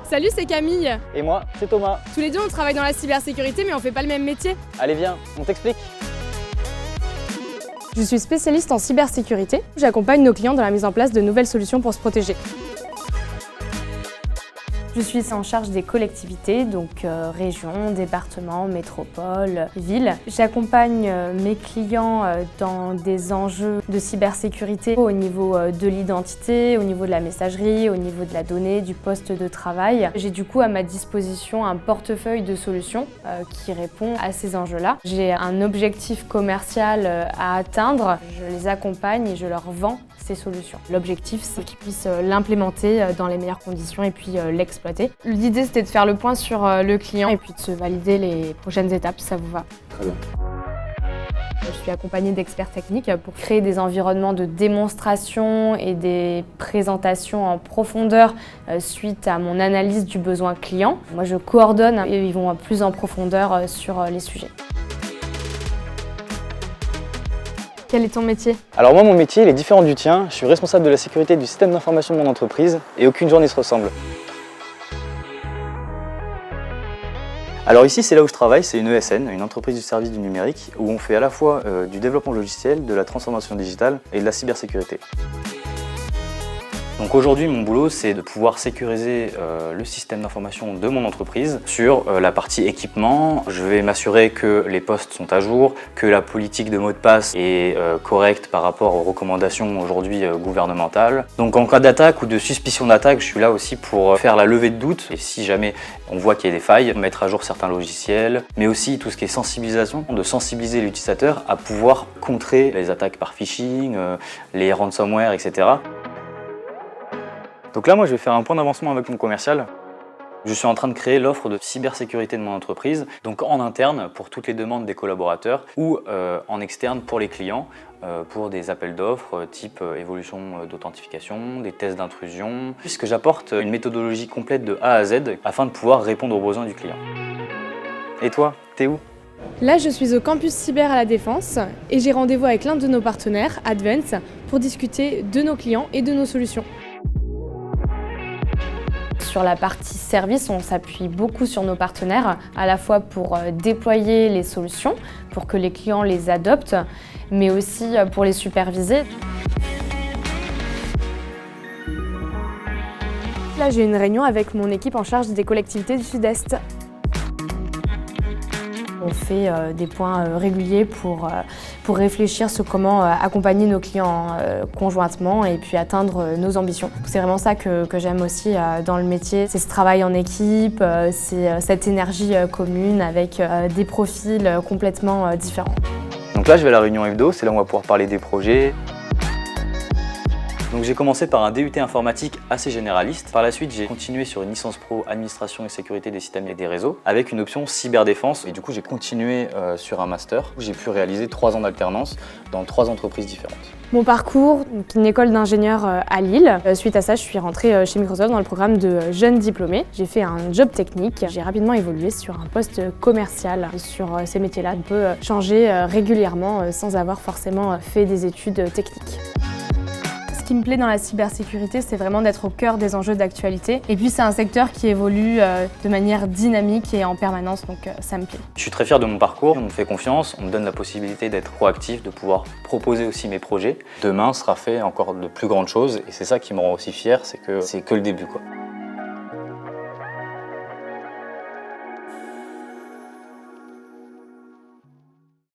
Salut, c'est Camille. Et moi, c'est Thomas. Tous les deux, on travaille dans la cybersécurité, mais on fait pas le même métier. Allez, viens, on t'explique. Je suis spécialiste en cybersécurité. J'accompagne nos clients dans la mise en place de nouvelles solutions pour se protéger. Je suis en charge des collectivités, donc régions, départements, métropoles, villes. J'accompagne mes clients dans des enjeux de cybersécurité au niveau de l'identité, au niveau de la messagerie, au niveau de la donnée, du poste de travail. J'ai du coup à ma disposition un portefeuille de solutions qui répond à ces enjeux-là. J'ai un objectif commercial à atteindre. Je les accompagne et je leur vends ces solutions. L'objectif, c'est qu'ils puissent l'implémenter dans les meilleures conditions et puis l'exploiter. L'idée, c'était de faire le point sur le client et puis de se valider les prochaines étapes, si ça vous va. Très bien. Je suis accompagnée d'experts techniques pour créer des environnements de démonstration et des présentations en profondeur suite à mon analyse du besoin client. Moi, je coordonne et ils vont plus en profondeur sur les sujets. Quel est ton métier? Alors moi, mon métier, il est différent du tien. Je suis responsable de la sécurité du système d'information de mon entreprise et aucune journée se ressemble. Alors ici, c'est là où je travaille, c'est une ESN, une entreprise du service du numérique, où on fait à la fois du développement logiciel, de la transformation digitale et de la cybersécurité. Donc aujourd'hui, mon boulot, c'est de pouvoir sécuriser le système d'information de mon entreprise sur la partie équipement. Je vais m'assurer que les postes sont à jour, que la politique de mot de passe est correcte par rapport aux recommandations aujourd'hui gouvernementales. Donc en cas d'attaque ou de suspicion d'attaque, je suis là aussi pour faire la levée de doute. Et si jamais on voit qu'il y a des failles, mettre à jour certains logiciels, mais aussi tout ce qui est sensibilisation, de sensibiliser l'utilisateur à pouvoir contrer les attaques par phishing, les ransomware, etc. Donc là, moi, je vais faire un point d'avancement avec mon commercial. Je suis en train de créer l'offre de cybersécurité de mon entreprise, donc en interne pour toutes les demandes des collaborateurs ou en externe pour les clients, pour des appels d'offres type évolution d'authentification, des tests d'intrusion, puisque j'apporte une méthodologie complète de A à Z afin de pouvoir répondre aux besoins du client. Et toi, t'es où ? Là, je suis au campus cyber à la Défense et j'ai rendez-vous avec l'un de nos partenaires, Advance, pour discuter de nos clients et de nos solutions. Sur la partie service, on s'appuie beaucoup sur nos partenaires, à la fois pour déployer les solutions, pour que les clients les adoptent, mais aussi pour les superviser. Là, j'ai une réunion avec mon équipe en charge des collectivités du Sud-Est. On fait des points réguliers pour réfléchir sur comment accompagner nos clients conjointement et puis atteindre nos ambitions. C'est vraiment ça que j'aime aussi dans le métier. C'est ce travail en équipe, c'est cette énergie commune avec des profils complètement différents. Donc là, je vais à la réunion hebdo, c'est là où on va pouvoir parler des projets. Donc j'ai commencé par un DUT informatique assez généraliste. Par la suite, j'ai continué sur une licence pro administration et sécurité des systèmes et des réseaux avec une option cyberdéfense. Et du coup, j'ai continué sur un master où j'ai pu réaliser 3 ans d'alternance dans 3 entreprises différentes. Mon parcours, une école d'ingénieur à Lille. Suite à ça, je suis rentrée chez Microsoft dans le programme de jeunes diplômés. J'ai fait un job technique. J'ai rapidement évolué sur un poste commercial. Sur ces métiers-là, on peut changer régulièrement sans avoir forcément fait des études techniques. Ce qui me plaît dans la cybersécurité, c'est vraiment d'être au cœur des enjeux d'actualité. Et puis c'est un secteur qui évolue de manière dynamique et en permanence, donc ça me plaît. Je suis très fier de mon parcours, on me fait confiance, on me donne la possibilité d'être proactif, de pouvoir proposer aussi mes projets. Demain sera fait encore de plus grandes choses et c'est ça qui me rend aussi fier, c'est que le début, quoi.